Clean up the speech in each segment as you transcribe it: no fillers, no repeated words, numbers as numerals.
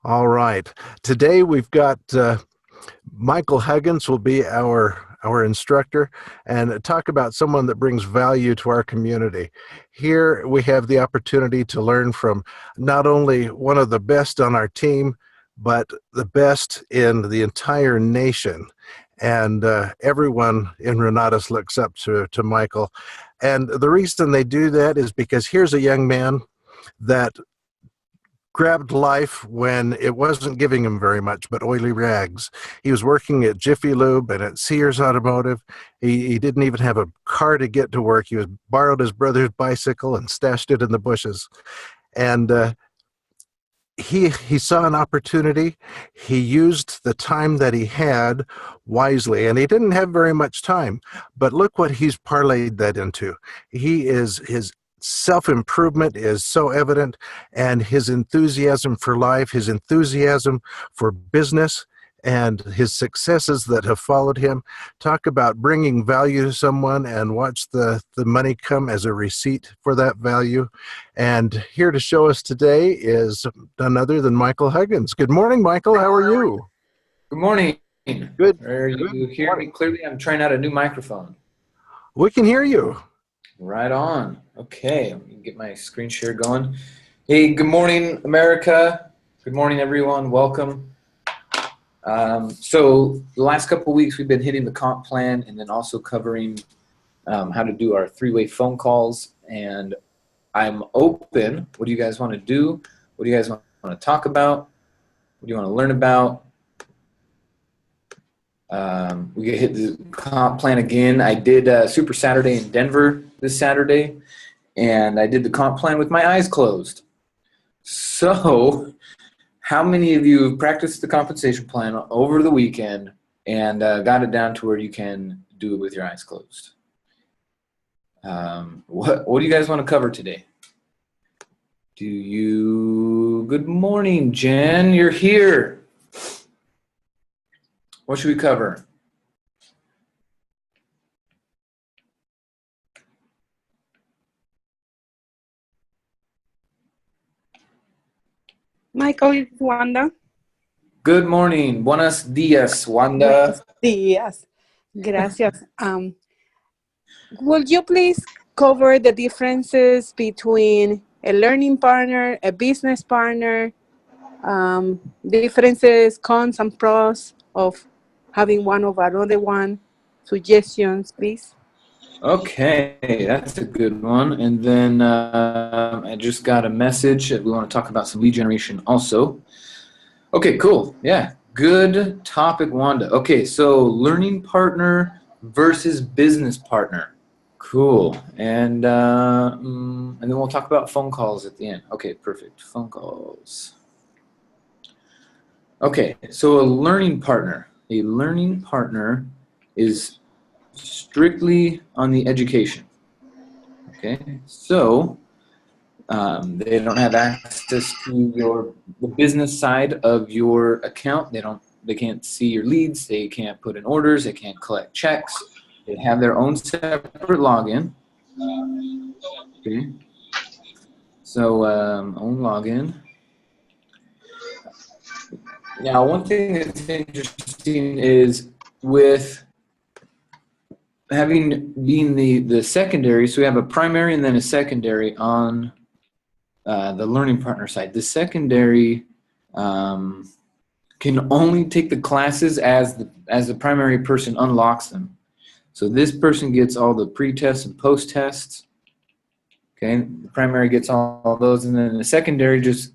All right. Today we've got Michael Huggins will be our instructor and talk about someone that brings value to our community. Here we have the opportunity to learn from not only one of the best on our team, but the best in the entire nation. And everyone in Renatus looks up to Michael. And the reason they do that is because here's a young man that grabbed life when it wasn't giving him very much but oily rags. He was working at Jiffy Lube and at Sears Automotive. He didn't even have a car to get to work. He was borrowed his brother's bicycle and stashed it in the bushes. And he saw an opportunity. He used the time that he had wisely, and he didn't have very much time. But look what he's parlayed that into. His self-improvement is so evident, and his enthusiasm for life, his enthusiasm for business, and his successes that have followed him. Talk about bringing value to someone and watch the money come as a receipt for that value. And here to show us today is none other than Michael Huggins. Good morning, Michael. How are you? Good morning. Good. Are you hearing me clearly? I'm trying out a new microphone. We can hear you. Right on. Okay, let me get my screen share going. Hey, good morning, America. Good morning, everyone. Welcome. So the last couple of weeks we've been hitting the comp plan and then also covering how to do our three-way phone calls. And I'm open. What do you guys want to do? What do you guys want to talk about? What do you want to learn about? We get hit the comp plan again. I did Super Saturday in Denver this Saturday, and I did the comp plan with my eyes closed. So how many of you have practiced the compensation plan over the weekend and got it down to where you can do it with your eyes closed? What do you guys want to cover today? Good morning, Jen. You're here. What should we cover? Michael, it's Wanda. Good morning. Buenos dias, Wanda. Buenos días. Gracias. Would you please cover the differences between a learning partner, a business partner, differences, cons and pros of having one over another one? Suggestions, please. Okay, that's a good one. And then I just got a message that we want to talk about some lead generation also. Okay, cool. Yeah, good topic, Wanda. Okay, so learning partner versus business partner. Cool. And then we'll talk about phone calls at the end. Okay, perfect. Phone calls. Okay, so a learning partner. A learning partner is strictly on the education. Okay, so they don't have access to the business side of your account. They can't see your leads. They can't put in orders. They can't collect checks. They have their own separate login. Okay, so own login. Now, one thing that's interesting is with being the secondary, so we have a primary and then a secondary on the learning partner side. The secondary can only take the classes as the primary person unlocks them. So this person gets all the pre-tests and post-tests. Okay, the primary gets all those, and then the secondary just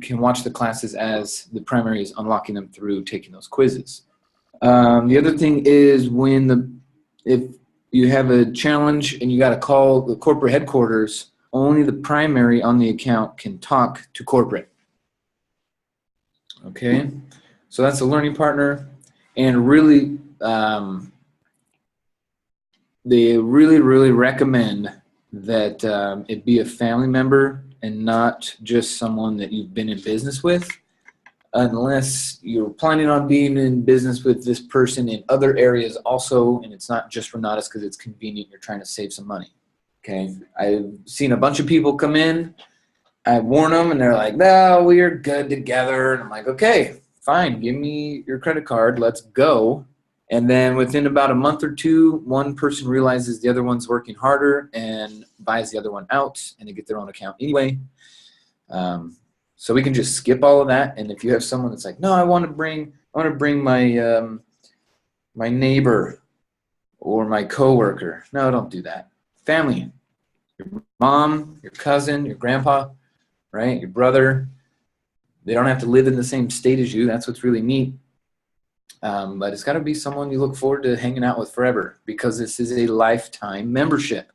can watch the classes as the primary is unlocking them through taking those quizzes. The other thing is if you have a challenge and you got to call the corporate headquarters, only the primary on the account can talk to corporate. Okay, so that's a learning partner, and really, they really recommend that it be a family member and not just someone that you've been in business with, unless you're planning on being in business with this person in other areas also, and it's not just Renatus because it's convenient, you're trying to save some money. Okay, I've seen a bunch of people come in I warn them, and they're like, no, we're good together. And I'm like, okay, fine, give me your credit card, let's go. And then within about a month or two, one person realizes the other one's working harder and buys the other one out, and they get their own account anyway. So we can just skip all of that. And if you have someone that's like, no, I want to bring my my neighbor or my coworker. No, don't do that. Family, your mom, your cousin, your grandpa, right? Your brother. They don't have to live in the same state as you. That's what's really neat. But it's got to be someone you look forward to hanging out with forever, because this is a lifetime membership.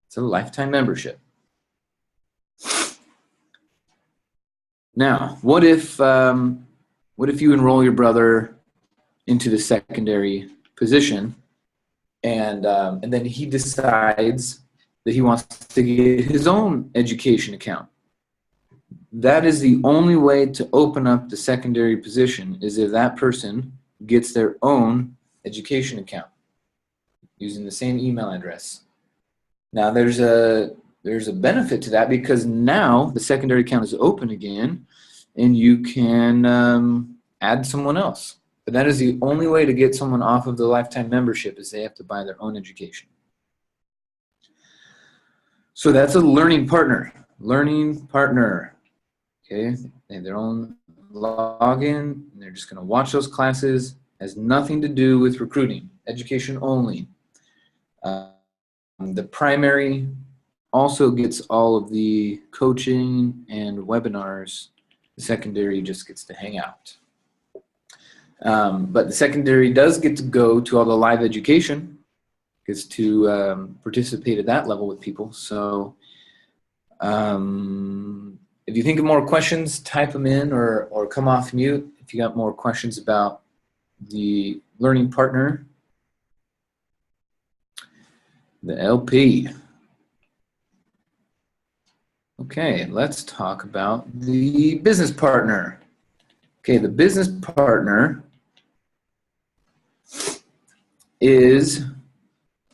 It's a lifetime membership. Now, what if you enroll your brother into the secondary position, and then he decides that he wants to get his own education account? That is the only way to open up the secondary position, is if that person gets their own education account using the same email address. Now, there's a benefit to that, because now the secondary account is open again, and you can add someone else. But that is the only way to get someone off of the lifetime membership, is they have to buy their own education. So that's a learning partner. Learning partner. Okay, they have their own login, and they're just going to watch those classes. Has nothing to do with recruiting, education only. The primary also gets all of the coaching and webinars. The secondary just gets to hang out. But the secondary does get to go to all the live education, gets to participate at that level with people. So if you think of more questions, type them in or come off mute if you got more questions about the learning partner. The LP. Okay, let's talk about the business partner. Okay, the business partner is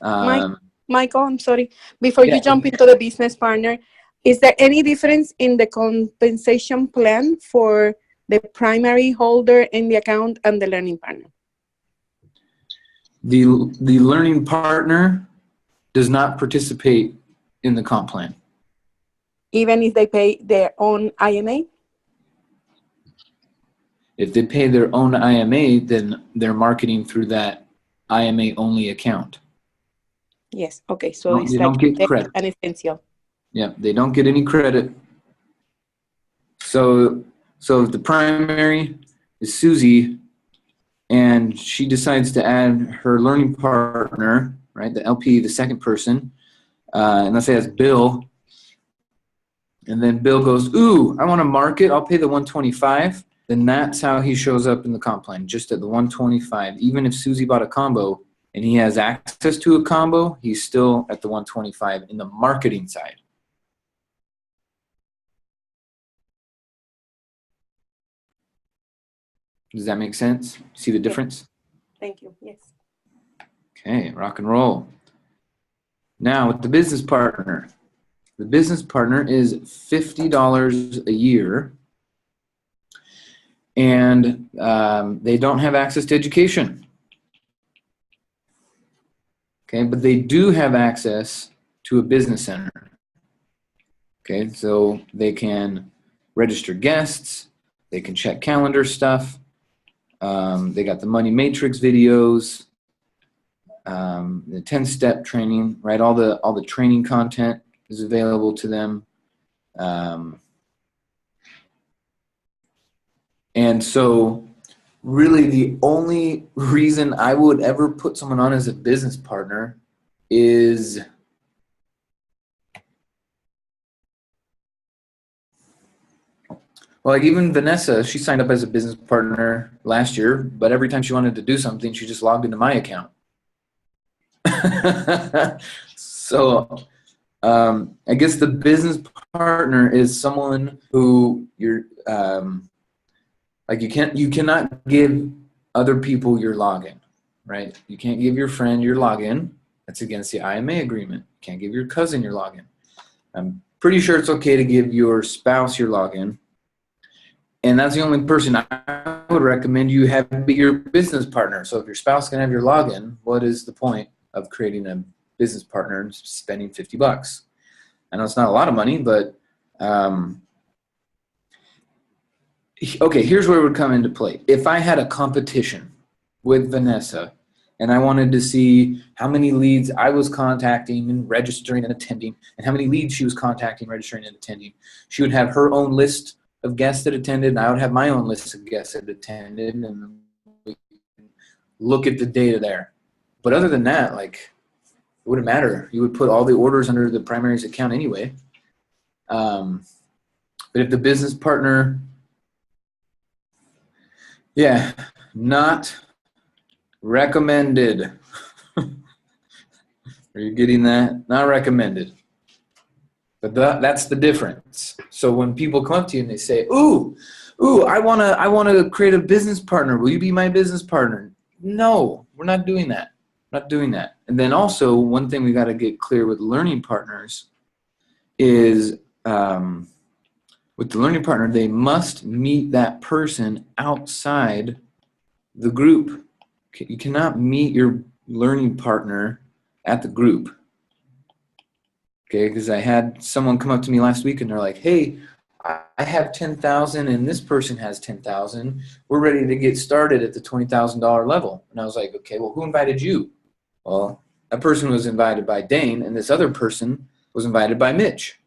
Michael, I'm sorry. Before you jump into the business partner, is there any difference in the compensation plan for the primary holder in the account and the learning partner? The learning partner does not participate in the comp plan. Even if they pay their own IMA? If they pay their own IMA, then they're marketing through that IMA only account. Yes, okay, so it's They like don't get credit. an essential. Yeah, they don't get any credit. So if the primary is Susie and she decides to add her learning partner, right, the LP, the second person, and let's say that's Bill, and then Bill goes, ooh, I want to market, I'll pay the 125, then that's how he shows up in the comp plan, just at the 125. Even if Susie bought a combo and he has access to a combo, he's still at the 125 in the marketing side. Does that make sense? See the difference? Thank you, yes. Okay, rock and roll. Now with the business partner. The business partner is $50 a year, and they don't have access to education. Okay, but they do have access to a business center. Okay, so they can register guests, they can check calendar stuff, they got the Money Matrix videos, the 10-step training, right? All the training content is available to them. And so really the only reason I would ever put someone on as a business partner is well, like even Vanessa, she signed up as a business partner last year, but every time she wanted to do something, she just logged into my account. So I guess the business partner is someone who you're like you cannot give other people your login, right? You can't give your friend your login. That's against the IMA agreement. You can't give your cousin your login. I'm pretty sure it's okay to give your spouse your login. And that's the only person I would recommend you have be your business partner. So if your spouse can have your login, what is the point of creating a business partner and spending $50? I know it's not a lot of money, but okay, here's where it would come into play. If I had a competition with Vanessa and I wanted to see how many leads I was contacting and registering and attending, and how many leads she was contacting, registering, and attending, she would have her own list of guests that attended, and I would have my own list of guests that attended, and we can look at the data there. But other than that, like, it wouldn't matter. You would put all the orders under the primary's account anyway. But if the business partner, yeah, not recommended. Are you getting that? Not recommended. But that's the difference. So when people come up to you and they say, ooh, I wanna create a business partner. Will you be my business partner? No, we're not doing that. Not doing that. And then also, one thing we got to get clear with learning partners is with the learning partner, they must meet that person outside the group. You cannot meet your learning partner at the group. Okay, because I had someone come up to me last week and they're like, hey, I have 10,000 and this person has 10,000. We're ready to get started at the $20,000 level. And I was like, okay, well, who invited you? Well, that person was invited by Dane and this other person was invited by Mitch.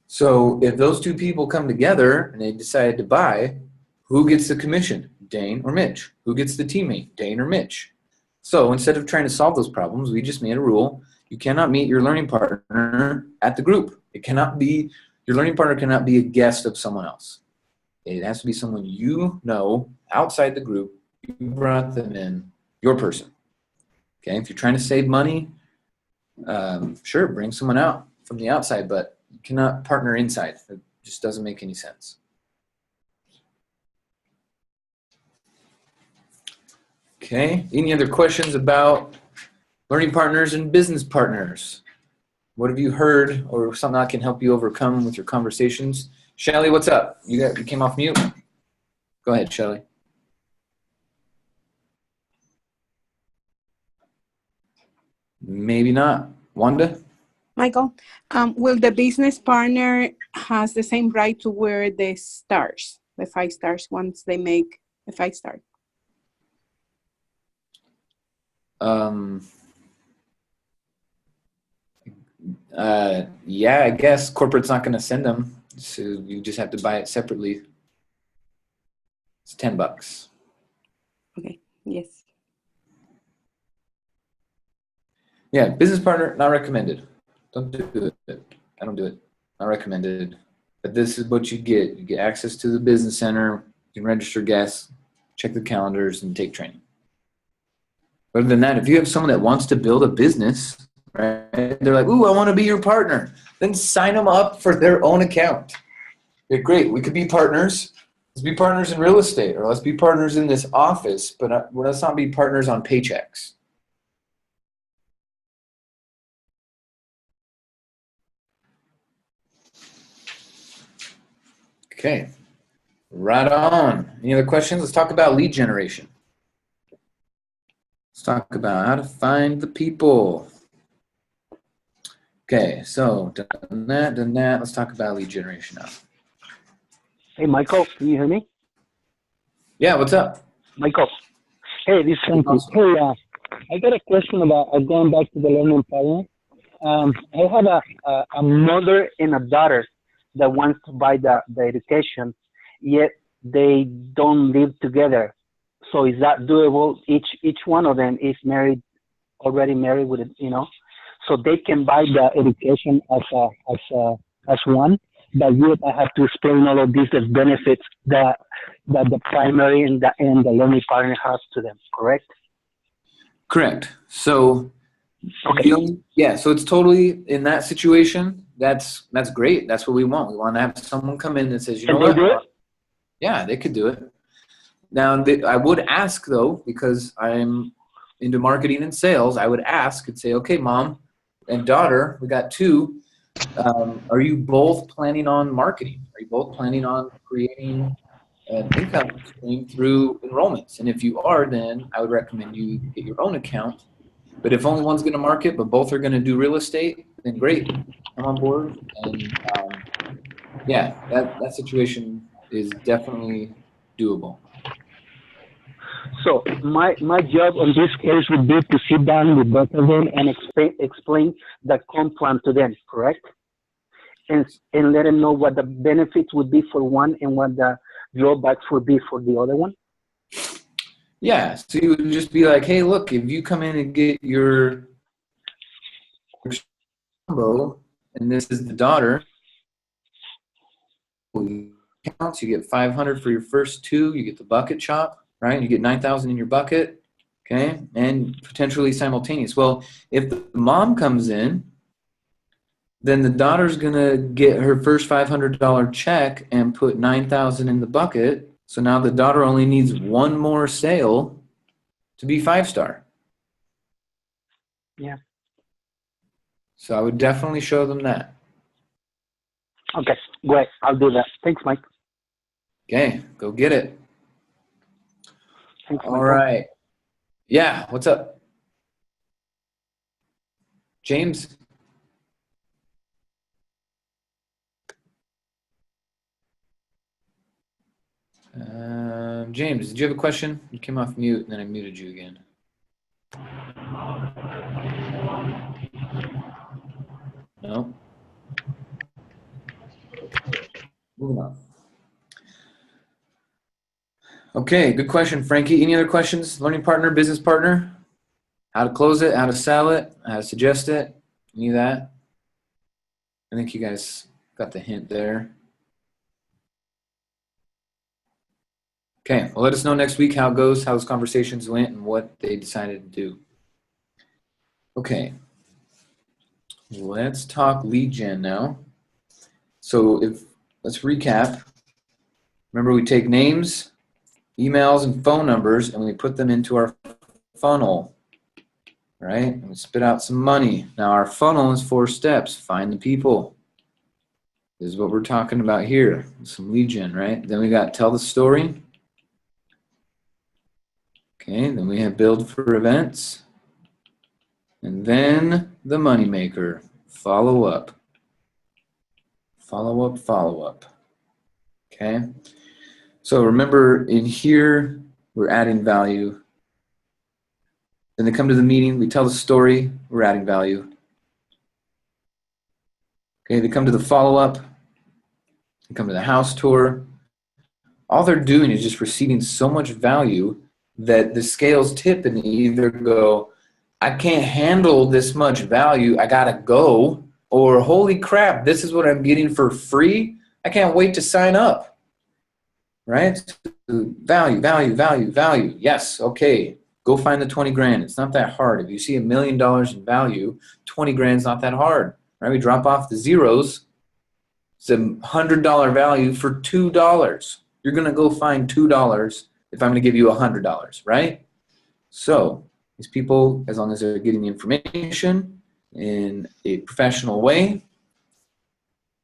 So if those two people come together and they decide to buy, who gets the commission? Dane or Mitch? Who gets the teammate? Dane or Mitch? So instead of trying to solve those problems, we just made a rule. You cannot meet your learning partner at the group. It cannot be, your learning partner cannot be a guest of someone else. It has to be someone you know outside the group. You brought them in, your person. Okay, if you're trying to save money, sure, bring someone out from the outside, but you cannot partner inside. It just doesn't make any sense. Okay, any other questions about learning partners and business partners? What have you heard or something I can help you overcome with your conversations? Shelly, what's up? You came off mute? Go ahead, Shelly. Maybe not. Wanda? Michael, will the business partner has the same right to wear the stars, the 5 stars, once they make a 5-star? Yeah, I guess corporate's not going to send them, so you just have to buy it separately. It's $10. Okay, yes. Yeah, business partner, not recommended. Don't do it. I don't do it. Not recommended. But this is what you get. You get access to the business center. You can register guests, check the calendars, and take training. Other than that, if you have someone that wants to build a business, right? They're like, ooh, I want to be your partner. Then sign them up for their own account. They're great. We could be partners. Let's be partners in real estate, or let's be partners in this office, but let's not be partners on paychecks. Okay, right on. Any other questions? Let's talk about lead generation. Let's talk about how to find the people. Okay, so done that. Let's talk about lead generation now. Hey, Michael, can you hear me? Yeah, what's up? Michael. Hey, this is Frankie. Awesome. Hey, I got a question about going back to the learning partner. I have a mother and a daughter that wants to buy the education, yet they don't live together. So is that doable? Each one of them is already married with it, so they can buy the education as one. But yet I have to explain all of these as benefits that the primary and the learning partner has to them. Correct? Correct. So, okay. Yeah. So it's totally in that situation. That's great. That's what we want. We want to have someone come in that says, you know what? Do it? Yeah, they could do it. Now, I would ask though, because I'm into marketing and sales, I would ask and say, okay, mom and daughter, we got 2. Are you both planning on marketing? Are you both planning on creating an income stream through enrollments? And if you are, then I would recommend you get your own account. But if only one's going to market, but both are going to do real estate, then great, come on board. And yeah, that situation is definitely doable. So my job on this case would be to sit down with both of them and explain the comp plan to them, correct? And let them know what the benefits would be for one and what the drawbacks would be for the other one. Yeah, so you would just be like, hey, look, if you come in and get your combo, and this is the daughter, counts, you get 500 for your first two, you get the bucket chop, right? You get 9,000 in your bucket, okay, and potentially simultaneous. Well, if the mom comes in, then the daughter's gonna get her first $500 check and put 9,000 in the bucket. So now the daughter only needs one more sale to be 5-star. Yeah. So I would definitely show them that. Okay, great. I'll do that. Thanks, Mike. Okay, go get it. Thanks, All Michael. right. Yeah, what's up? James? James, did you have a question? You came off mute and then I muted you again. No? Moving on. Okay, good question, Frankie. Any other questions? Learning partner, business partner? How to close it, how to sell it, how to suggest it? Any of that? I think you guys got the hint there. Okay, well, let us know next week how it goes, how those conversations went, and what they decided to do. Okay, let's talk lead gen now. So let's recap. Remember, we take names, emails, and phone numbers, and we put them into our funnel, right? And we spit out some money. Now, our funnel is 4 steps. Find the people. This is what we're talking about here. Some lead gen, right? Then we got tell the story. Okay, then we have build for events. And then the moneymaker, follow up. Follow up, follow up. Okay, so remember in here, we're adding value. Then they come to the meeting, we tell the story, we're adding value. Okay, they come to the follow-up, they come to the house tour. All they're doing is just receiving so much value that the scales tip and they either go, I can't handle this much value, I gotta go, or holy crap, this is what I'm getting for free, I can't wait to sign up, right? Value, value, value, value. Yes, okay, go find the 20 grand. It's not that hard. If you see $1 million in value, 20 grand is not that hard, right? We drop off the zeros. It's $100 value for $2. You're gonna go find $2 if I'm gonna give you $100, right? So these people, as long as they're getting the information in a professional way,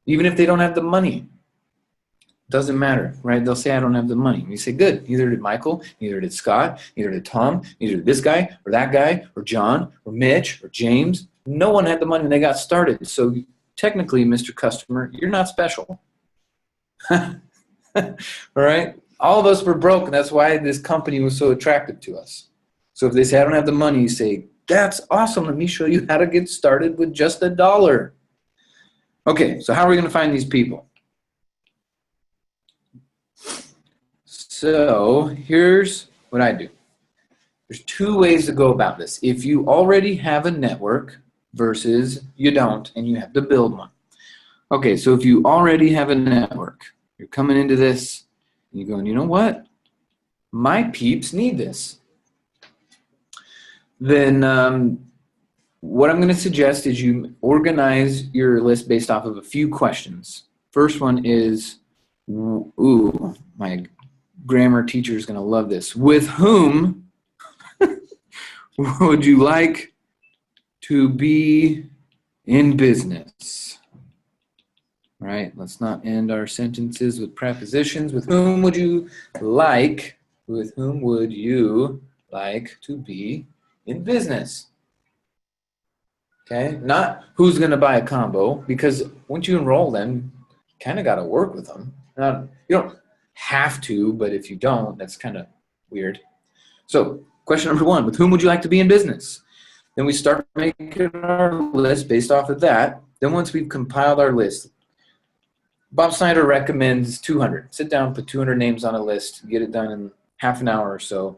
even if they don't have the money, doesn't matter, right? They'll say, I don't have the money. And you say, good, neither did Michael, neither did Scott, neither did Tom, neither did this guy or that guy or John or Mitch or James. No one had the money when they got started. So technically, Mr. Customer, you're not special. All right? All of us were broke, and that's why this company was so attractive to us. So if they say, I don't have the money, you say, that's awesome. Let me show you how to get started with just $1. Okay, so how are we going to find these people? So here's what I do. There's 2 ways to go about this. If you already have a network versus you don't and you have to build one. Okay, so if you already have a network, you're coming into this and you're going, you know what? My peeps need this. Then what I'm going to suggest is you organize your list based off of a few questions. First one is, ooh, my grammar teacher is going to love this. With whom would you like to be in business? All right, let's not end our sentences with prepositions. With whom would you like, to be in business? Okay, not who's going to buy a combo, because once you enroll them, you kind of got to work with them. You don't have to, but if you don't, that's kind of weird. So question number 1, with whom would you like to be in business? Then we start making our list based off of that. Then once we've compiled our list, Bob Snyder recommends 200. Sit down, put 200 names on a list, get it done in half an hour or so.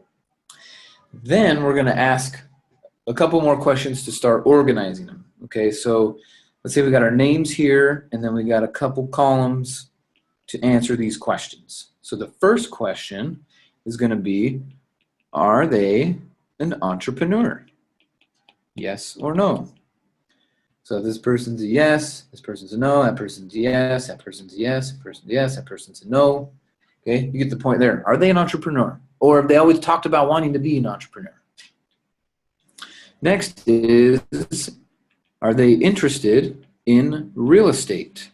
Then we're going to ask a couple more questions to start organizing them. Okay, so let's say we got our names here, and then we got a couple columns to answer these questions. So the first question is going to be, are they an entrepreneur? Yes or no? So if this person's a yes, this person's a no, that person's a yes, that person's a yes, that person's a yes, that person's a no. Okay, you get the point there. Are they an entrepreneur? Or have they always talked about wanting to be an entrepreneur? Next is, are they interested in real estate?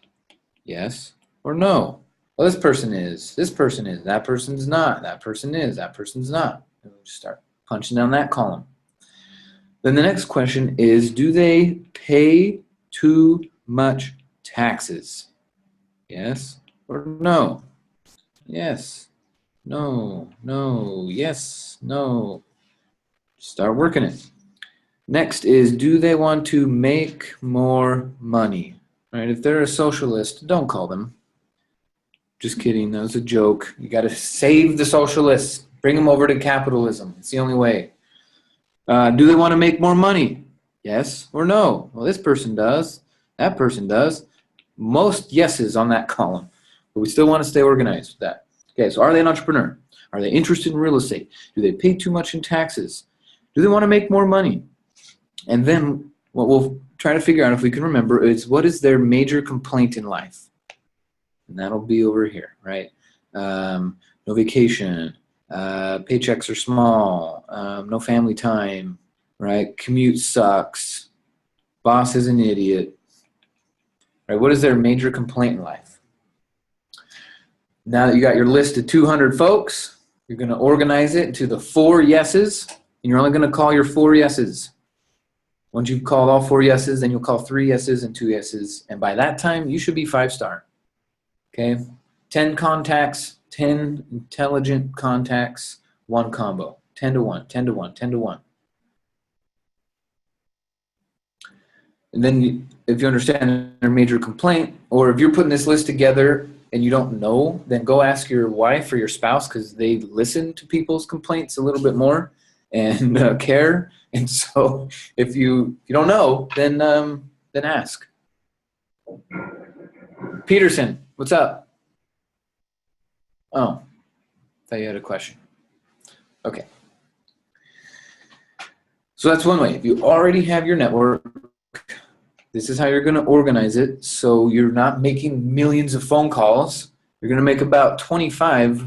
Yes or no? Well, this person is, that person's not, that person is, that person's not. And we'll just start punching down that column. Then the next question is, do they pay too much taxes? Yes or no? Yes, no, no, yes, no. Start working it. Next is, do they want to make more money? All right, if they're a socialist, don't call them. Just kidding, that was a joke. You got to save the socialists. Bring them over to capitalism. It's the only way. Do they want to make more money? Yes or no? Well, this person does. That person does. Most yeses on that column. But we still want to stay organized with that. Okay, so are they an entrepreneur? Are they interested in real estate? Do they pay too much in taxes? Do they want to make more money? And then what we'll try to figure out, if we can remember, is what is their major complaint in life? And that'll be over here, right? No vacation. Paychecks are small, no family time, right? Commute sucks, boss is an idiot, right? What is their major complaint in life? Now that you got your list of 200 folks, you're going to organize it into the 4 yeses, and you're only going to call your 4 yeses. Once you've called all 4 yeses, then you'll call 3 yeses and 2 yeses, and by that time, you should be 5-star. Okay? 10 contacts, 10 intelligent contacts, 1 combo. 10 to 1, 10 to 1, 10 to 1. And then if you understand their major complaint, or if you're putting this list together and you don't know, then go ask your wife or your spouse, because they listen to people's complaints a little bit more and care. And so if you don't know, then ask. Peterson, what's up? Oh, thought you had a question. Okay. So that's one way. If you already have your network, this is how you're going to organize it. So you're not making millions of phone calls. You're going to make about 25.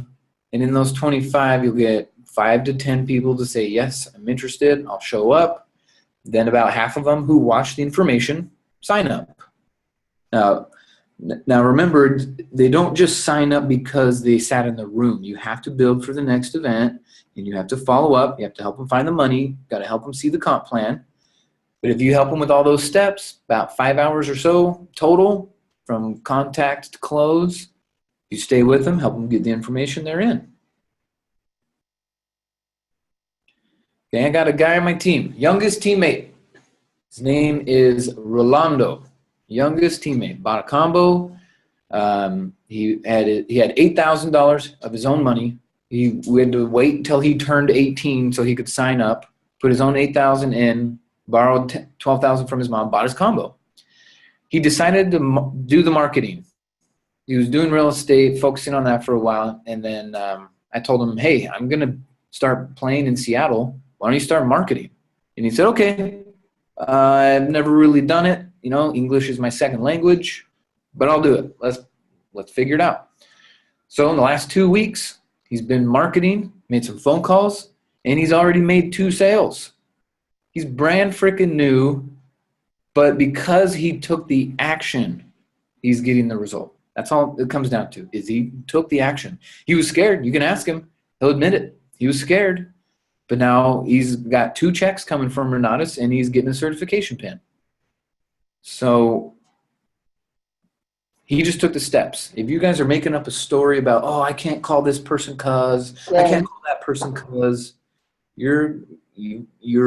And in those 25, you'll get 5 to 10 people to say, yes, I'm interested. I'll show up. Then about half of them who watch the information sign up. Now remember, they don't just sign up because they sat in the room. You have to build for the next event, and you have to follow up. You have to help them find the money. You've got to help them see the comp plan. But if you help them with all those steps, about 5 hours or so total from contact to close, you stay with them, help them get the information they're in. Okay, I got a guy on my team, youngest teammate. His name is Rolando. Youngest teammate, bought a combo. He had $8,000 of his own money. We had to wait until he turned 18 so he could sign up, put his own $8,000 in, borrowed $12,000 from his mom, bought his combo. He decided to do the marketing. He was doing real estate, focusing on that for a while, and then I told him, hey, I'm going to start playing in Seattle. Why don't you start marketing? And he said, okay. I've never really done it. You know, English is my second language, but I'll do it. Let's figure it out. So in the last 2 weeks, he's been marketing, made some phone calls, and he's already made 2 sales. He's brand freaking new, but because he took the action he's getting the result. That's all it comes down to, is he took the action. He was scared. You can ask him. He'll admit it. He was scared. But now he's got 2 checks coming from Renatus, and he's getting a certification pin. So he just took the steps. If you guys are making up a story about, oh, I can't call this person cause, I can't call that person cause, you're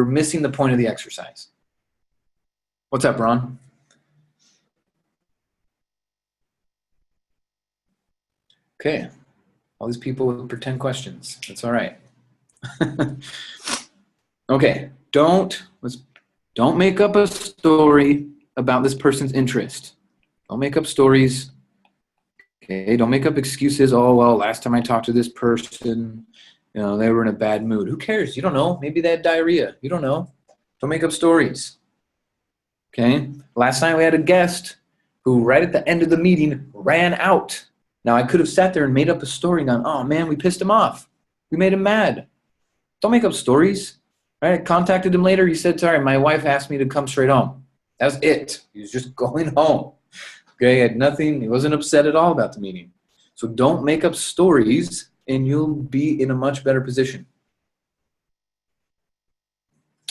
missing the point of the exercise. What's up, Ron? Okay. All these people with pretend questions. That's all right. Okay. Don't make up a story about this person's interest. Don't make up stories. Okay. Don't make up excuses. Oh, well, last time I talked to this person, you know, they were in a bad mood. Who cares? You don't know. Maybe they had diarrhea. You don't know. Don't make up stories. Okay. Last night we had a guest who right at the end of the meeting ran out. Now I could have sat there and made up a story and gone, oh man, we pissed him off. We made him mad. Don't make up stories. Right? I contacted him later. He said, sorry, my wife asked me to come straight home. That was it. He was just going home. Okay, he had nothing. He wasn't upset at all about the meeting. So don't make up stories and you'll be in a much better position.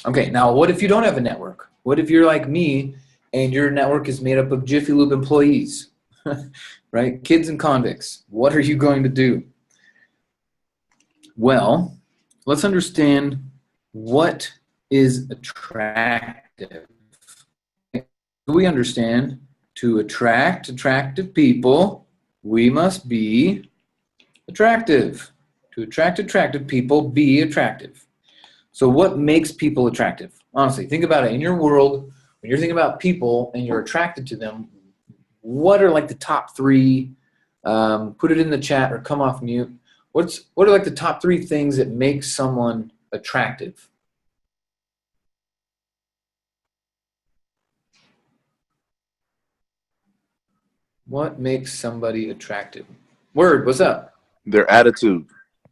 Okay, now what if you don't have a network? What if you're like me and your network is made up of Jiffy Lube employees, right? Kids and convicts. What are you going to do? Well, let's understand what is attractive. We understand to attract attractive people, we must be attractive. To attract attractive people, be attractive. So what makes people attractive? Honestly, think about it. In your world, when you're thinking about people and you're attracted to them, what are like the top 3? Put it in the chat or come off mute. What are like the top 3 things that make someone attractive? What makes somebody attractive? Word, what's up? Their attitude.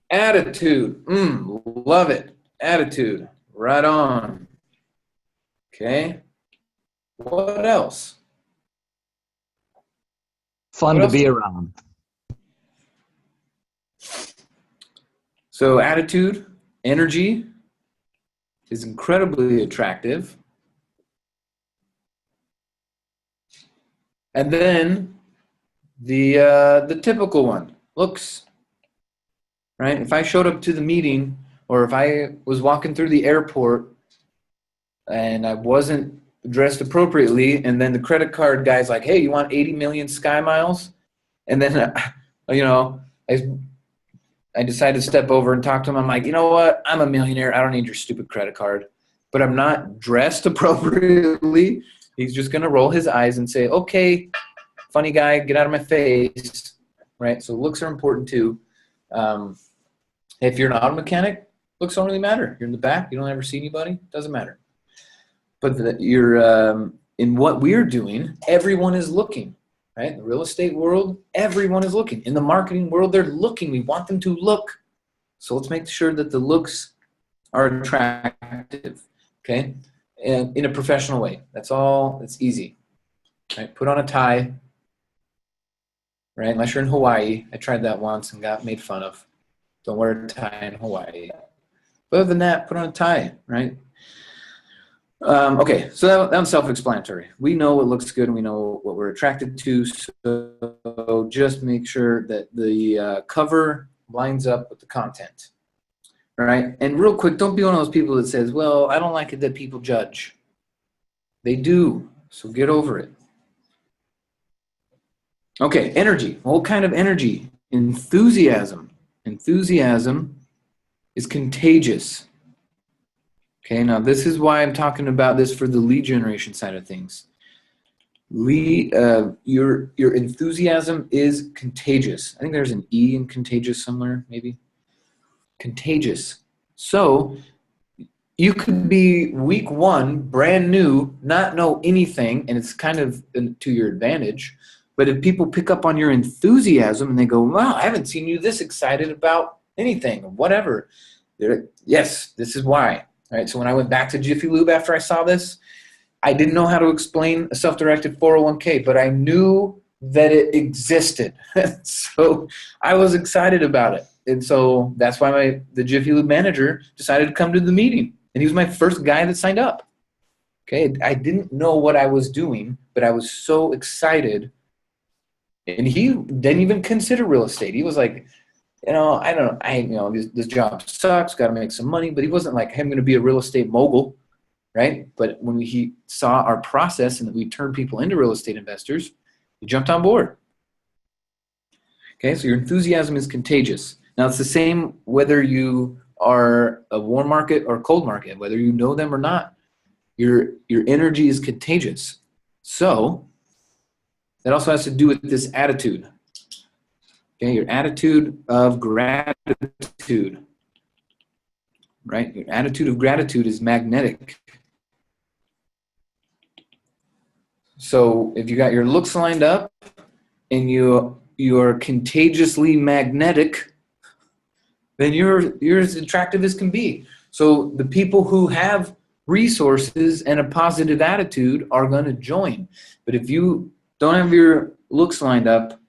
Attitude. Love it. Attitude. Right on. Okay. What else? Fun to be around. So attitude, energy is incredibly attractive. And then the typical one, looks. Right? If I showed up to the meeting or if I was walking through the airport and I wasn't dressed appropriately and then the credit card guy's like, hey, you want 80 million Sky Miles? And then, you know, I decided to step over and talk to him. I'm like, you know what? I'm a millionaire. I don't need your stupid credit card. But I'm not dressed appropriately. He's just going to roll his eyes and say, okay, funny guy, get out of my face. Right? So looks are important too. If you're an auto mechanic, looks don't really matter. You're in the back. You don't ever see anybody. Doesn't matter. But you're in what we're doing, everyone is looking. Right? In the real estate world, everyone is looking. In the marketing world, they're looking. We want them to look. So let's make sure that the looks are attractive, okay? And in a professional way. That's all. It's easy. Right? Put on a tie, right? Unless you're in Hawaii. I tried that once and got made fun of. Don't wear a tie in Hawaii. But other than that, put on a tie, right? Okay, so that's self-explanatory. We know what looks good and we know what we're attracted to, so just make sure that the cover lines up with the content, all right? And real quick, don't be one of those people that says, well, I don't like it that people judge. They do, so get over it. Okay, energy. What kind of energy? Enthusiasm. Enthusiasm is contagious. Okay, now this is why I'm talking about this for the lead generation side of things. Your enthusiasm is contagious. I think there's an E in contagious somewhere, maybe. Contagious. So you could be week 1, brand new, not know anything, and it's kind of to your advantage. But if people pick up on your enthusiasm and they go, wow, I haven't seen you this excited about anything or whatever. Yes, this is why. All right, so when I went back to Jiffy Lube after I saw this, I didn't know how to explain a self-directed 401k, but I knew that it existed. So I was excited about it. And so that's why the Jiffy Lube manager decided to come to the meeting. And he was my first guy that signed up. Okay, I didn't know what I was doing, but I was so excited. And he didn't even consider real estate. He was like, I don't know, this job sucks, got to make some money. But he wasn't like, hey, I'm going to be a real estate mogul, right? But when he saw our process and that we turn people into real estate investors, he jumped on board. Okay, so your enthusiasm is contagious. Now, it's the same whether you are a warm market or cold market, whether you know them or not. Your energy is contagious. So that also has to do with this attitude. Okay, your attitude of gratitude. Right? Your attitude of gratitude is magnetic. So if you got your looks lined up and you are contagiously magnetic, then you're as attractive as can be. So the people who have resources and a positive attitude are going to join. But if you don't have your looks lined up,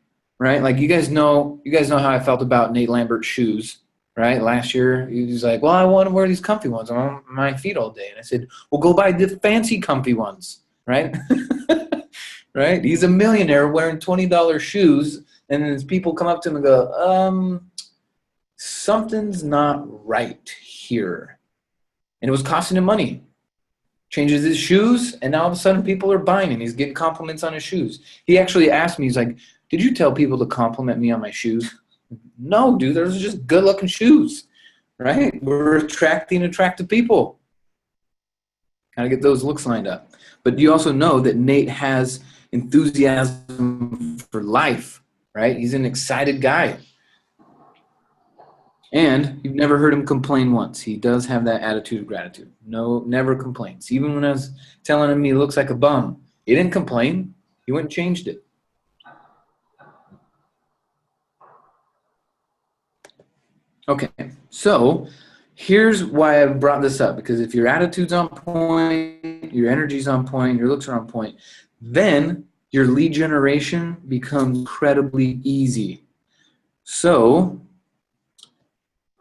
right? Like you guys know how I felt about Nate Lambert's shoes, right? Last year, he was like, well, I want to wear these comfy ones on my feet all day. And I said, well, go buy the fancy comfy ones, right? Right? He's a millionaire wearing $20 shoes. And then people come up to him and go, something's not right here. And it was costing him money. Changes his shoes, and now all of a sudden people are buying him. He's getting compliments on his shoes. He actually asked me, he's like, did you tell people to compliment me on my shoes? No, dude, those are just good-looking shoes, right? We're attracting attractive people. Gotta get those looks lined up. But you also know that Nate has enthusiasm for life, right? He's an excited guy. And you've never heard him complain once. He does have that attitude of gratitude. No, never complains. Even when I was telling him he looks like a bum, he didn't complain. He went and changed it. Okay, so here's why I brought this up. Because if your attitude's on point, your energy's on point, your looks are on point, then your lead generation becomes incredibly easy. So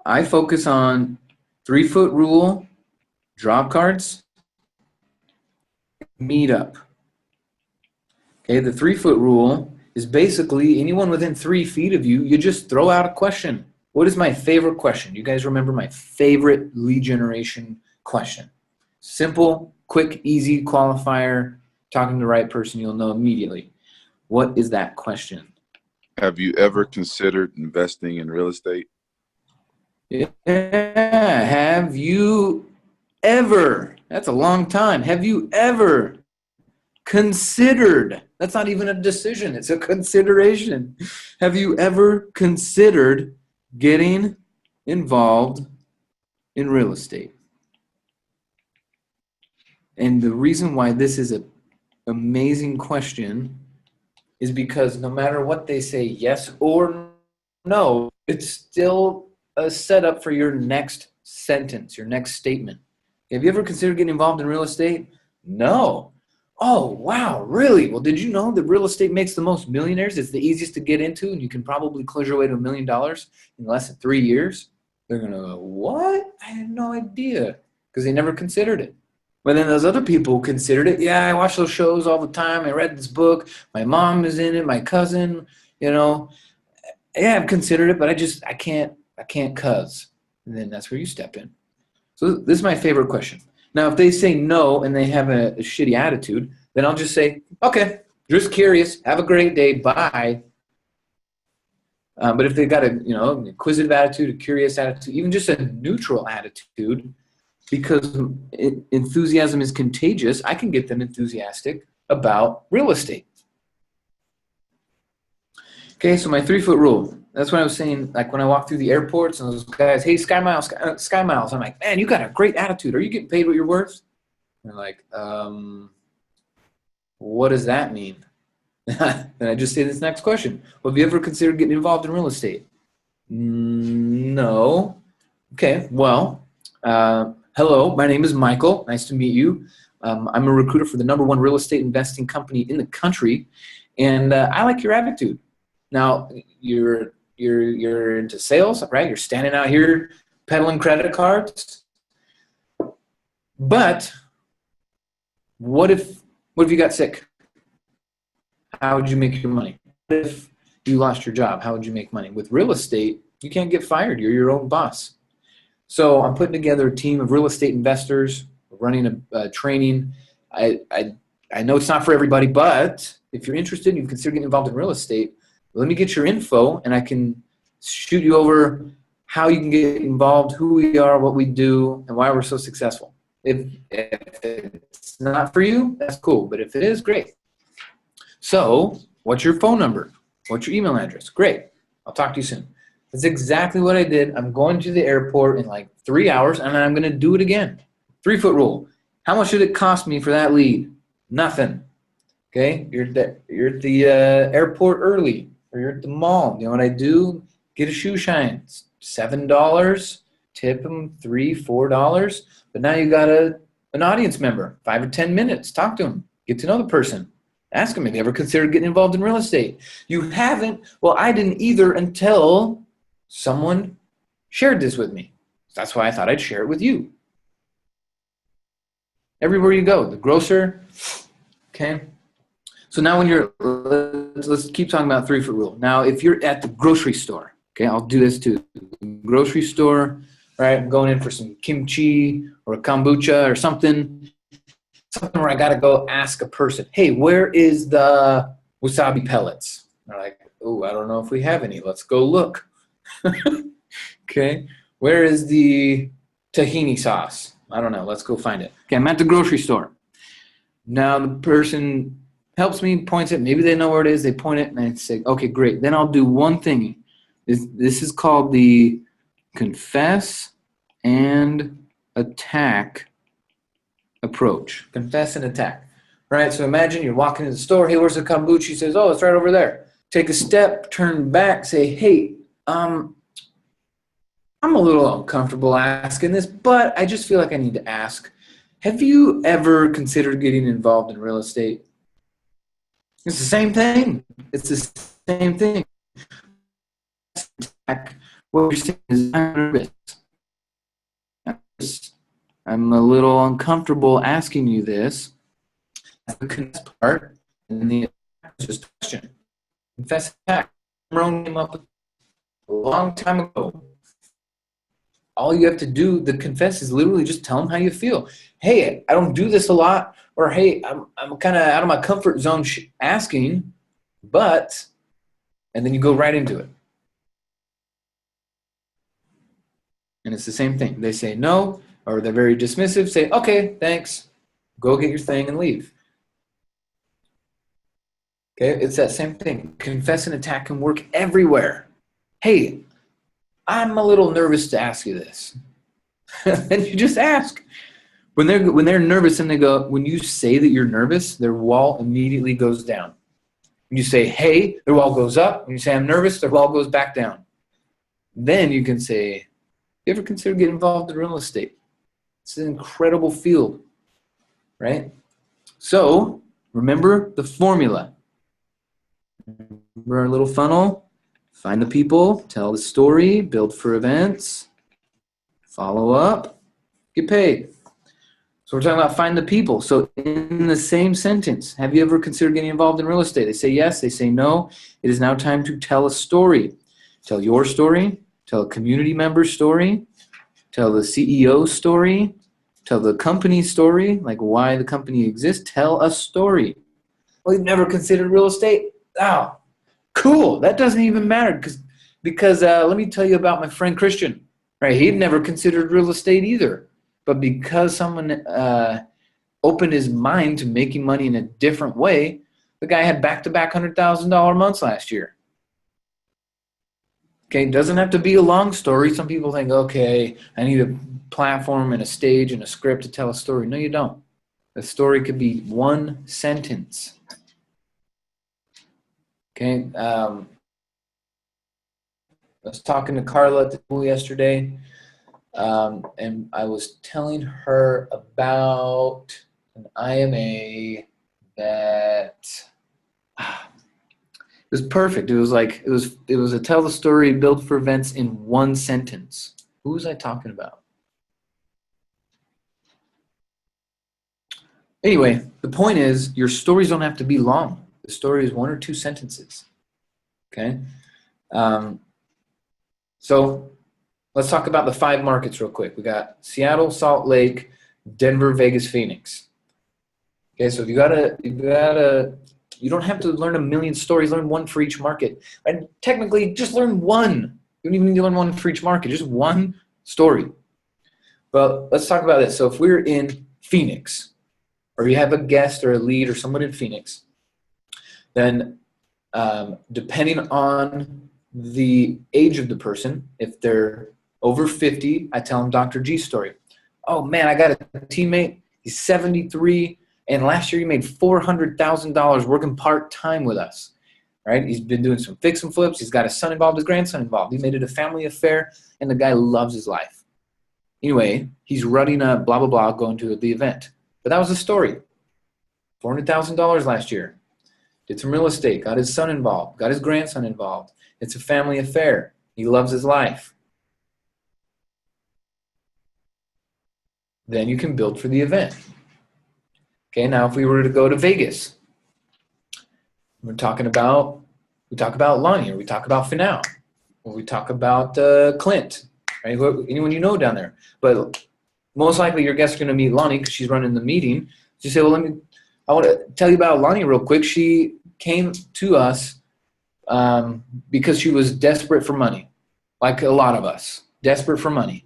I focus on 3-foot rule, drop cards, meetup. Okay, the 3-foot rule is basically anyone within 3 feet of you, you just throw out a question. What is my favorite question? You guys remember my favorite lead generation question? Simple, quick, easy qualifier, talking to the right person, you'll know immediately. What is that question? Have you ever considered investing in real estate? Yeah, have you ever, that's a long time, have you ever considered, that's not even a decision, it's a consideration. Have you ever considered getting involved in real estate? And the reason why this is an amazing question is because no matter what they say, yes or no, it's still a setup for your next sentence, your next statement. Have you ever considered getting involved in real estate? No. Oh, wow, really? Well, did you know that real estate makes the most millionaires? It's the easiest to get into, and you can probably close your way to $1 million in less than 3 years. They're going to go, what? I had no idea, because they never considered it. But then those other people considered it. Yeah, I watch those shows all the time. I read this book. My mom is in it, my cousin, Yeah, I've considered it, but I can't cuz. And then that's where you step in. So this is my favorite question. Now, if they say no and they have a shitty attitude, then I'll just say, okay, just curious. Have a great day. Bye. But if they've got an inquisitive attitude, a curious attitude, even just a neutral attitude, because enthusiasm is contagious, I can get them enthusiastic about real estate. Okay, so my 3-foot rule. That's what I was saying, like when I walk through the airports and those guys, hey, Sky Miles. I'm like, man, you got a great attitude. Are you getting paid what you're worth? And they're like, what does that mean? Then I just say this next question. Well, have you ever considered getting involved in real estate? No. Okay, well, hello, my name is Michael. Nice to meet you. I'm a recruiter for the #1 real estate investing company in the country. And I like your attitude. Now, you're into sales, right? You're standing out here peddling credit cards. But what if you got sick? How would you make your money? What if you lost your job? How would you make money? With real estate, you can't get fired. You're your own boss. So I'm putting together a team of real estate investors, running a training. I know it's not for everybody, but if you're interested and you consider getting involved in real estate, let me get your info and I can shoot you over how you can get involved, who we are, what we do, and why we're so successful. If it's not for you, that's cool. But if it is, great. So what's your phone number? What's your email address? Great. I'll talk to you soon. That's exactly what I did. I'm going to the airport in like 3 hours, and I'm going to do it again. 3-foot rule. How much did it cost me for that lead? Nothing. Okay? You're at the airport early, or you're at the mall. You know what I do? Get a shoe shine. It's $7. Tip them $3, $4. But now you got an audience member, 5 or 10 minutes. Talk to them. Get to know the person. Ask them, have you ever considered getting involved in real estate? You haven't? Well, I didn't either until someone shared this with me. That's why I thought I'd share it with you. Everywhere you go, the grocer, okay? So now when you're, let's keep talking about 3-foot rule. Now, if you're at the grocery store, okay, I'll do this too. Grocery store, right? I'm going in for some kimchi or a kombucha or something where I got to go ask a person, hey, where is the wasabi pellets? And they're like, oh, I don't know if we have any. Let's go look. Okay. Where is the tahini sauce? I don't know. Let's go find it. Okay, I'm at the grocery store. Now the person helps me, points it. Maybe they know where it is. They point it, and I say, okay, great. Then I'll do one thing. This is called the confess and attack approach. Confess and attack. Right? So imagine you're walking in the store. Hey, where's the kombucha? He says, oh, it's right over there. Take a step, turn back, say, hey, I'm a little uncomfortable asking this, but I just feel like I need to ask. Have you ever considered getting involved in real estate? It's the same thing. It's the same thing. What you're saying is I'm nervous. I'm a little uncomfortable asking you this. That's the confess part, and the attack is just a question. Confess attack. Roan came up with a long time ago. All you have to do, the confess, is literally just tell them how you feel. Hey, I don't do this a lot, or hey, I'm kind of out of my comfort zone asking, but, and then you go right into it. And it's the same thing. They say no, or they're very dismissive, say, okay, thanks, go get your thing and leave. Okay, it's that same thing. Confess and attack can work everywhere. Hey, I'm a little nervous to ask you this. And you just ask. When they're nervous and they go, when you say that you're nervous, their wall immediately goes down. When you say, hey, their wall goes up. When you say, I'm nervous, their wall goes back down. Then you can say, you ever consider getting involved in real estate? It's an incredible field, right? So remember the formula. Remember our little funnel? Find the people, tell the story, build for events, follow up, get paid. So we're talking about find the people. So in the same sentence, have you ever considered getting involved in real estate? They say yes, they say no. It is now time to tell a story. Tell your story, tell a community member's story, tell the CEO's story, tell the company's story, like why the company exists. Tell a story. Well, you've never considered real estate? Oh, cool. That doesn't even matter because let me tell you about my friend Christian. Right? He'd never considered real estate either. But because someone opened his mind to making money in a different way, the guy had back-to-back $100,000 months last year. Okay, it doesn't have to be a long story. Some people think, okay, I need a platform and a stage and a script to tell a story. No, you don't. A story could be one sentence. Okay, I was talking to Carla at the pool yesterday, and I was telling her about an IMA that was perfect. It was a tell the story, build for events in one sentence. Who was I talking about? Anyway, the point is your stories don't have to be long. The story is 1 or 2 sentences. Okay? So let's talk about the 5 markets real quick. We got Seattle, Salt Lake, Denver, Vegas, Phoenix. Okay, so you don't have to learn a million stories, learn one for each market. And technically, just learn one. You don't even need to learn one for each market, just one story. But let's talk about this. So if we're in Phoenix, or you have a guest or a lead or someone in Phoenix, then depending on the age of the person, if they're over 50, I tell them Dr. G's story. Oh man, I got a teammate, he's 73, and last year he made $400,000 working part-time with us, right? He's been doing some fix and flips, he's got his son involved, his grandson involved. He made it a family affair, and the guy loves his life. Anyway, he's running a blah, blah, blah, going to the event. But that was the story. $400,000 last year. Did some real estate, got his son involved, got his grandson involved. It's a family affair. He loves his life. Then you can build for the event. Okay, now if we were to go to Vegas, we talk about Lonnie, or we talk about Finau, or we talk about Clint, right? Anyone you know down there. But most likely your guest's going to meet Lonnie because she's running the meeting. So you say, well, I want to tell you about Lonnie real quick. She came to us because she was desperate for money, like a lot of us, desperate for money.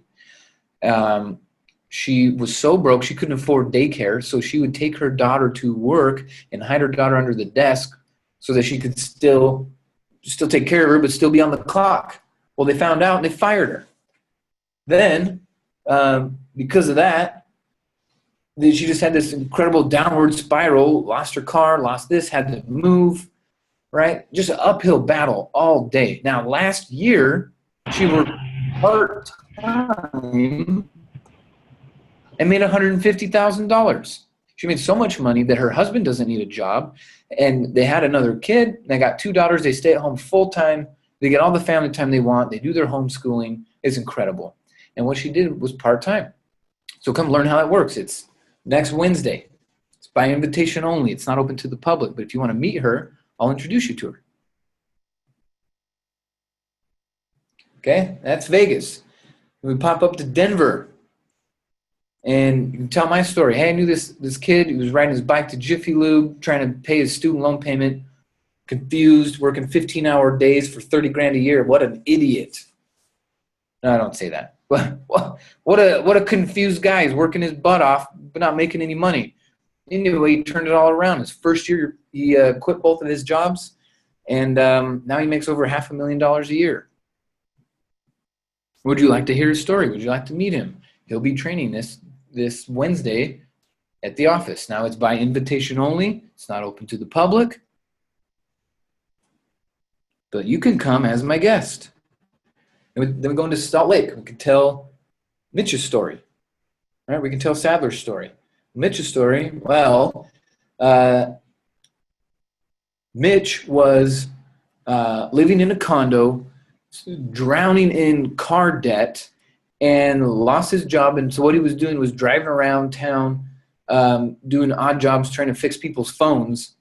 She was so broke she couldn't afford daycare, so she would take her daughter to work and hide her daughter under the desk so that she could still take care of her but still be on the clock. Well, they found out and they fired her. Then, because of that, she just had this incredible downward spiral, lost her car, lost this, had to move, right? Just an uphill battle all day. Now, last year, she worked part-time and made $150,000. She made so much money that her husband doesn't need a job, and they had another kid. They got 2 daughters. They stay at home full-time. They get all the family time they want. They do their homeschooling. It's incredible. And what she did was part-time. So come learn how that works. It's next Wednesday. It's by invitation only. It's not open to the public. But if you want to meet her, I'll introduce you to her. Okay, that's Vegas. We pop up to Denver. And you can tell my story. Hey, I knew this kid. He was riding his bike to Jiffy Lube, trying to pay his student loan payment, confused, working 15-hour days for $30,000 a year. What an idiot. No, I don't say that. But what a confused guy. He's working his butt off, but not making any money. Anyway, he turned it all around. His first year, he quit both of his jobs, and now he makes over $500,000 a year. Would you like to hear his story? Would you like to meet him? He'll be training this Wednesday at the office. Now it's by invitation only. It's not open to the public. But you can come as my guest. And then we go into Salt Lake. We can tell Mitch's story. Right? We can tell Sadler's story. Mitch's story, well, Mitch was living in a condo, drowning in car debt, and lost his job. And so what he was doing was driving around town, doing odd jobs, trying to fix people's phones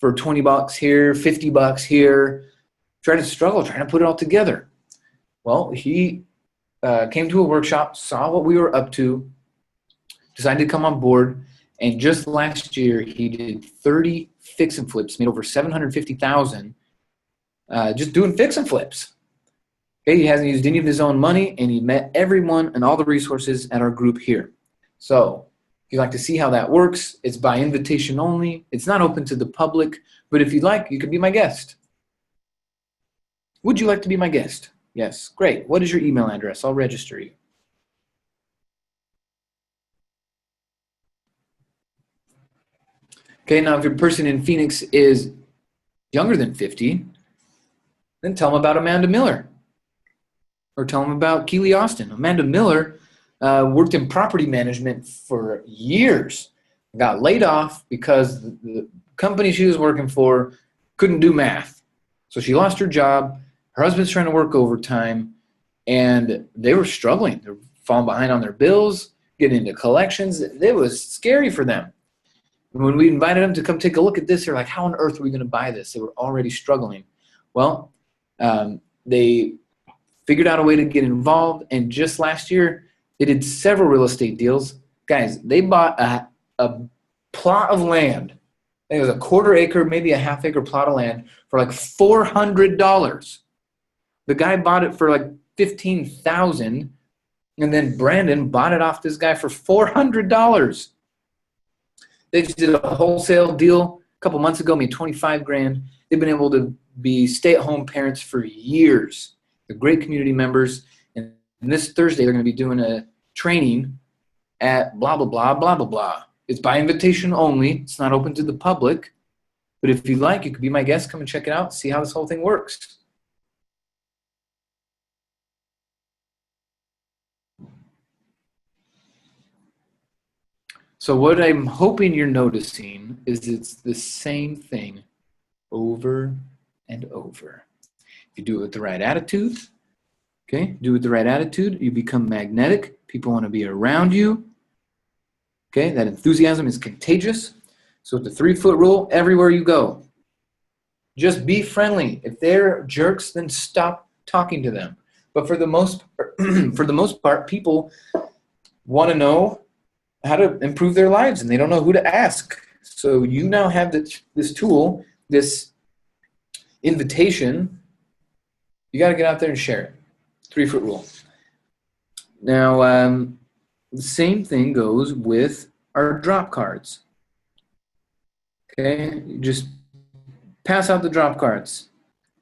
for $20 here, $50 here, trying to put it all together. Well, he came to a workshop, saw what we were up to, decided to come on board, and just last year he did 30 fix and flips, made over $750,000 just doing fix and flips. Okay, he hasn't used any of his own money, and he met everyone and all the resources at our group here. So if you'd like to see how that works, it's by invitation only. It's not open to the public, but if you'd like, you could be my guest. Would you like to be my guest? Yes, great. What is your email address? I'll register you. Okay, now if your person in Phoenix is younger than 50, then tell them about Amanda Miller. Or tell them about Keely Austin. Amanda Miller worked in property management for years. Got laid off because the company she was working for couldn't do math. So she lost her job. Her husband's trying to work overtime, and they were struggling. They're falling behind on their bills, getting into collections. It was scary for them. And when we invited them to come take a look at this, they're like, how on earth are we going to buy this? They were already struggling. Well, they figured out a way to get involved, and just last year, they did several real estate deals. Guys, they bought a plot of land. I think it was a quarter acre, maybe a half acre plot of land for like $400. The guy bought it for like $15,000, and then Brandon bought it off this guy for $400. They just did a wholesale deal a couple months ago, made 25 grand. They've been able to be stay-at-home parents for years. They're great community members, and this Thursday they're going to be doing a training at blah, blah, blah, blah, blah, blah. It's by invitation only. It's not open to the public. But if you like, you could be my guest. Come and check it out. See how this whole thing works. So what I'm hoping you're noticing is it's the same thing over and over. If you do it with the right attitude, okay, do it with the right attitude, you become magnetic. People want to be around you. Okay, that enthusiasm is contagious. So with the 3-foot rule, everywhere you go, just be friendly. If they're jerks, then stop talking to them. But for the most part, people want to know how to improve their lives, and they don't know who to ask. So you now have this tool, this invitation. You got to get out there and share it. 3-foot rule. Now, the same thing goes with our drop cards. Okay, you just pass out the drop cards.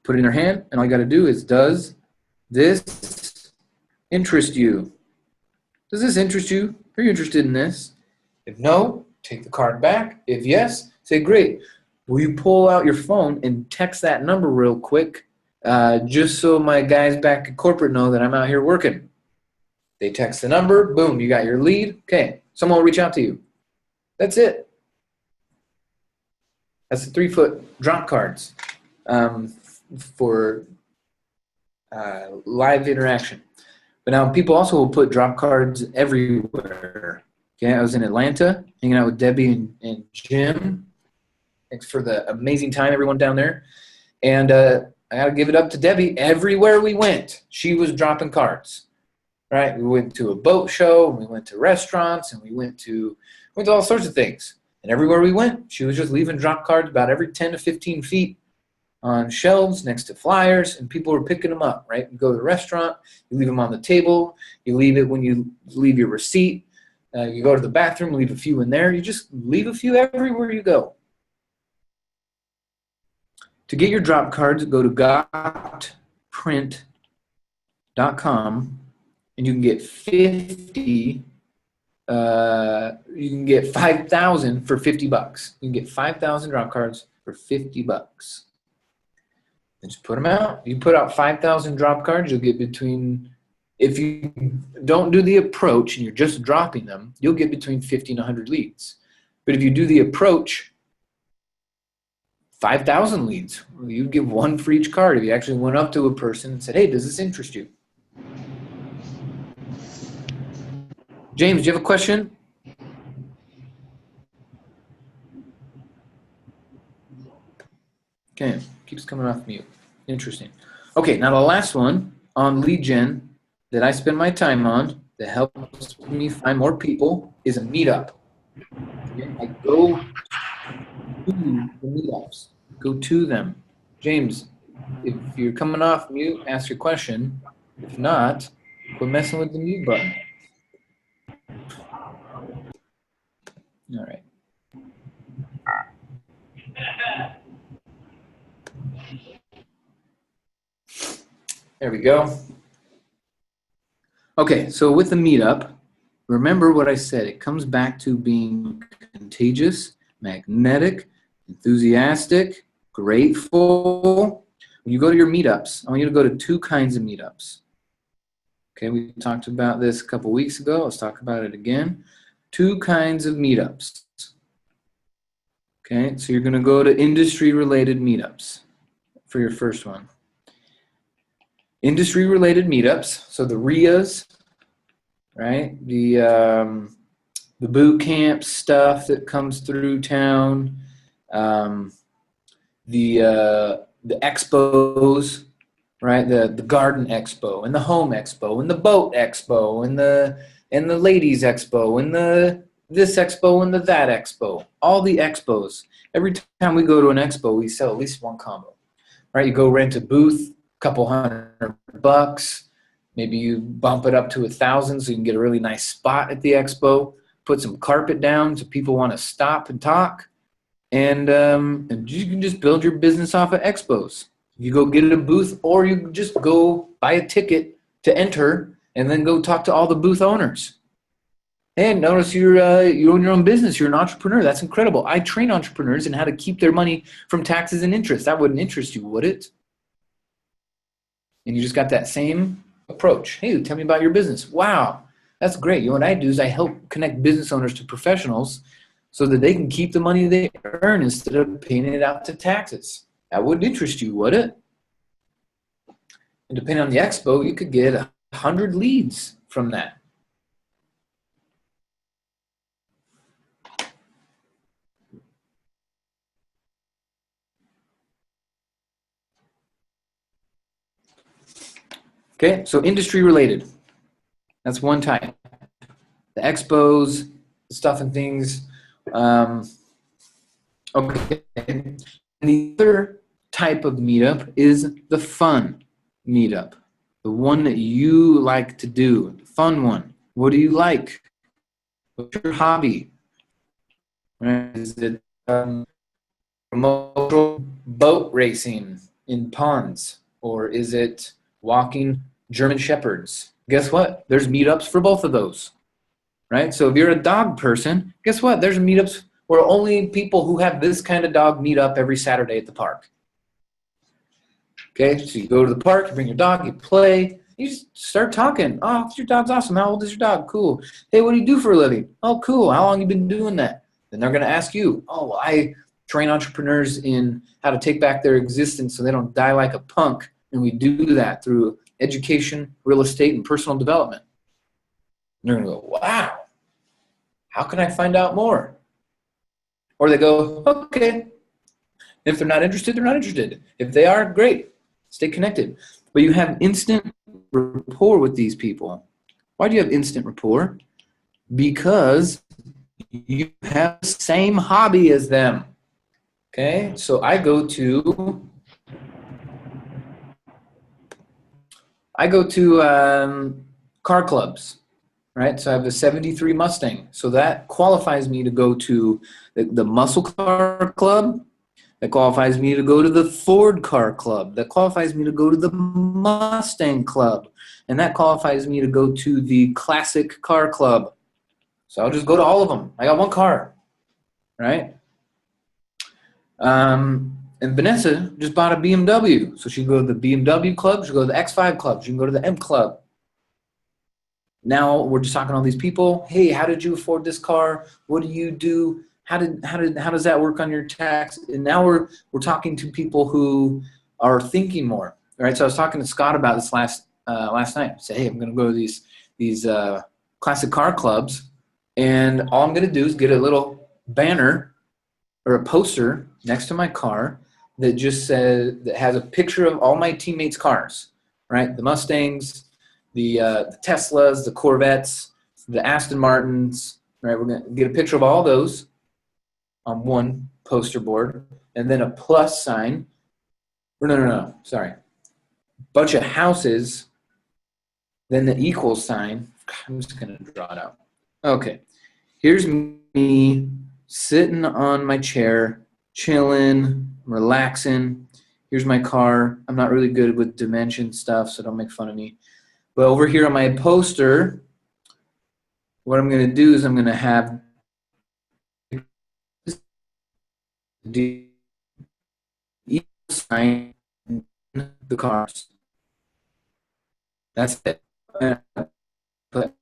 Put it in your hand, and all you got to do is, does this interest you? Does this interest you? Are you interested in this? If no, take the card back. If yes, say, great. Will you pull out your phone and text that number real quick, just so my guys back at corporate know that I'm out here working? They text the number, boom, you got your lead. Okay, someone will reach out to you. That's it. That's the 3-foot drop cards for live interaction. But now people also will put drop cards everywhere. Okay, I was in Atlanta hanging out with Debbie and Jim. Thanks for the amazing time, everyone down there. And I got to give it up to Debbie. Everywhere we went, she was dropping cards. Right? We went to a boat show, and we went to restaurants, and we went to all sorts of things. And everywhere we went, she was just leaving drop cards about every 10 to 15 feet on shelves next to flyers, and people were picking them up, right? You go to the restaurant, you leave them on the table, you leave it when you leave your receipt, you go to the bathroom, leave a few in there, you just leave a few everywhere you go. To get your drop cards, go to gotprint.com, and you can get 5,000 for $50. You can get 5,000 drop cards for $50. And just put them out. You put out 5,000 drop cards, you'll get between, if you don't do the approach and you're just dropping them, you'll get between 50 and 100 leads. But if you do the approach, 5,000 leads. You'd give one for each card if you actually went up to a person and said, hey, does this interest you? James, do you have a question? Okay, keeps coming off mute. Interesting. Okay, now the last one on lead gen that I spend my time on that helps me find more people is a meetup. Okay, I go to the meetups. Go to them. James, if you're coming off mute, ask your question. If not, quit messing with the mute button. All right. There we go. Okay, so with the meetup, remember what I said. It comes back to being contagious, magnetic, enthusiastic, grateful. When you go to your meetups, I want you to go to 2 kinds of meetups. Okay, we talked about this a couple weeks ago. Let's talk about it again. 2 kinds of meetups. Okay, so you're going to go to industry-related meetups. for your first one. Industry-related meetups, so the RIAs, right? The boot camp stuff that comes through town, the expos, right? The garden expo and the home expo and the boat expo and the ladies expo and the this expo and the that expo. All the expos. Every time we go to an expo, we sell at least one combo, right? You go rent a booth, couple $100. Maybe you bump it up to 1,000 so you can get a really nice spot at the expo. Put some carpet down so people want to stop and talk, and you can just build your business off of expos. You go get a booth, or you just go buy a ticket to enter, and then go talk to all the booth owners. Hey, notice you own your own business. You're an entrepreneur. That's incredible. I train entrepreneurs in how to keep their money from taxes and interest. That wouldn't interest you, would it? And you just got that same approach. Hey, tell me about your business. Wow, that's great. You know what I do is I help connect business owners to professionals so that they can keep the money they earn instead of paying it out to taxes. That wouldn't interest you, would it? And depending on the expo, you could get 100 leads from that. Okay, so industry related. That's one type. The expos, the stuff and things. Okay. And the other type of meetup is the fun meetup. The one that you like to do. The fun one. What do you like? What's your hobby? Right? Is it remote boat racing in ponds? Or is it walking German shepherds? Guess what? There's meetups for both of those, right? So if you're a dog person, guess what? There's meetups where only people who have this kind of dog meet up every Saturday at the park. Okay, so you go to the park, you bring your dog, you play, you just start talking. Oh, your dog's awesome. How old is your dog? Cool. Hey, what do you do for a living? Oh, cool. How long have you been doing that? Then they're going to ask you, oh, well, I train entrepreneurs in how to take back their existence so they don't die like a punk. And we do that through education, real estate, and personal development. And they're going to go, wow, how can I find out more? Or they go, okay. If they're not interested, they're not interested. If they are, great. Stay connected. But you have instant rapport with these people. Why do you have instant rapport? Because you have the same hobby as them. Okay? So I go to car clubs, right? So I have a 73 Mustang. So that qualifies me to go to the muscle car club. That qualifies me to go to the Ford car club. That qualifies me to go to the Mustang club. And that qualifies me to go to the classic car club. So I'll just go to all of them. I got one car, right? And Vanessa just bought a BMW. So she can go to the BMW club. She can go to the X5 club. She can go to the M club. Now we're just talking to all these people. Hey, how did you afford this car? What do you do? How does that work on your tax? And now we're talking to people who are thinking more. Right? So I was talking to Scott about this last night. I said, hey, I'm going to go to these classic car clubs, and all I'm going to do is get a little banner or a poster next to my car that just says, that has a picture of all my teammates' cars. Right? The Mustangs, the Teslas, the Corvettes, the Aston Martins. Right? We're going to get a picture of all those on one poster board, and then a plus sign. No, sorry. Bunch of houses, then the equal sign. I'm just going to draw it out. Okay. Here's me sitting on my chair, chilling, relaxing. Here's my car. I'm not really good with dimension stuff, so don't make fun of me. But over here on my poster, what I'm going to do is I'm going to have the equal sign in the cars. That's it. But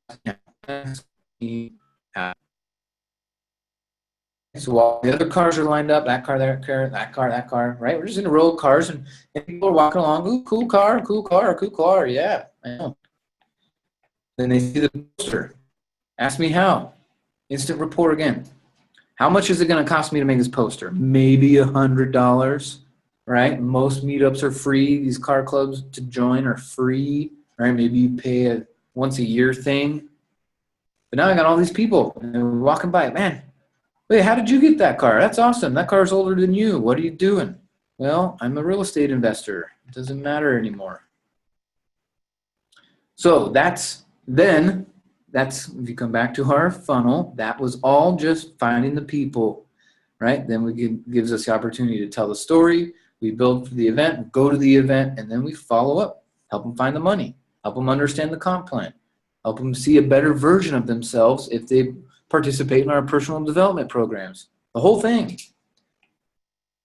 So while the other cars are lined up, that car, that car, that car, that car, right? We're just in a row of cars, and people are walking along. Ooh, cool car, cool car, cool car. Yeah, I know. Then they see the poster. Ask me how. Instant report again. How much is it going to cost me to make this poster? Maybe $100, right? Most meetups are free. These car clubs to join are free, right? Maybe you pay a once a year thing. But now I got all these people and they're walking by. Man, wait, how did you get that car? That's awesome. That car's older than you. What are you doing? Well, I'm a real estate investor. It doesn't matter anymore. So that's if you come back to our funnel, that was all just finding the people, right? Then gives us the opportunity to tell the story. We build for the event, go to the event, and then we follow up. Help them find the money. Help them understand the comp plan. Help them see a better version of themselves if they participate in our personal development programs. The whole thing.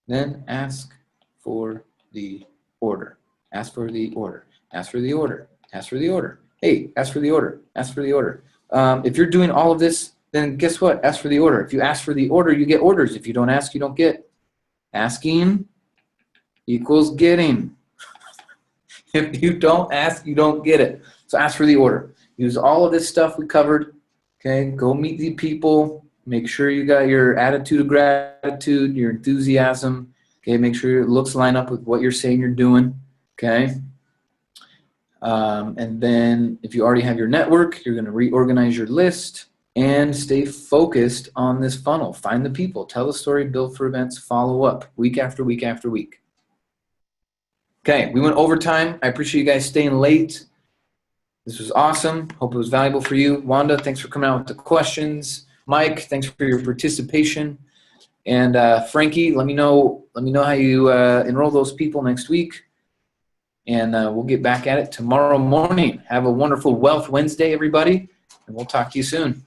Then ask for the order. Ask for the order. Ask for the order. Ask for the order. Hey, ask for the order. Ask for the order. If you're doing all of this, then guess what? Ask for the order. If you ask for the order, you get orders. If you don't ask, you don't get. Asking equals getting. If you don't ask, you don't get it. So ask for the order. Use all of this stuff we covered. Okay, go meet the people. Make sure you got your attitude of gratitude, your enthusiasm. Okay, make sure your looks line up with what you're saying you're doing. Okay. And then if you already have your network, you're going to reorganize your list and stay focused on this funnel. Find the people, tell the story, build for events, follow up week after week after week. Okay, we went overtime. I appreciate you guys staying late. This was awesome. Hope it was valuable for you. Wanda, thanks for coming out with the questions. Mike, thanks for your participation. And Frankie, let me know how you enroll those people next week. And we'll get back at it tomorrow morning. Have a wonderful Wealth Wednesday, everybody, and we'll talk to you soon.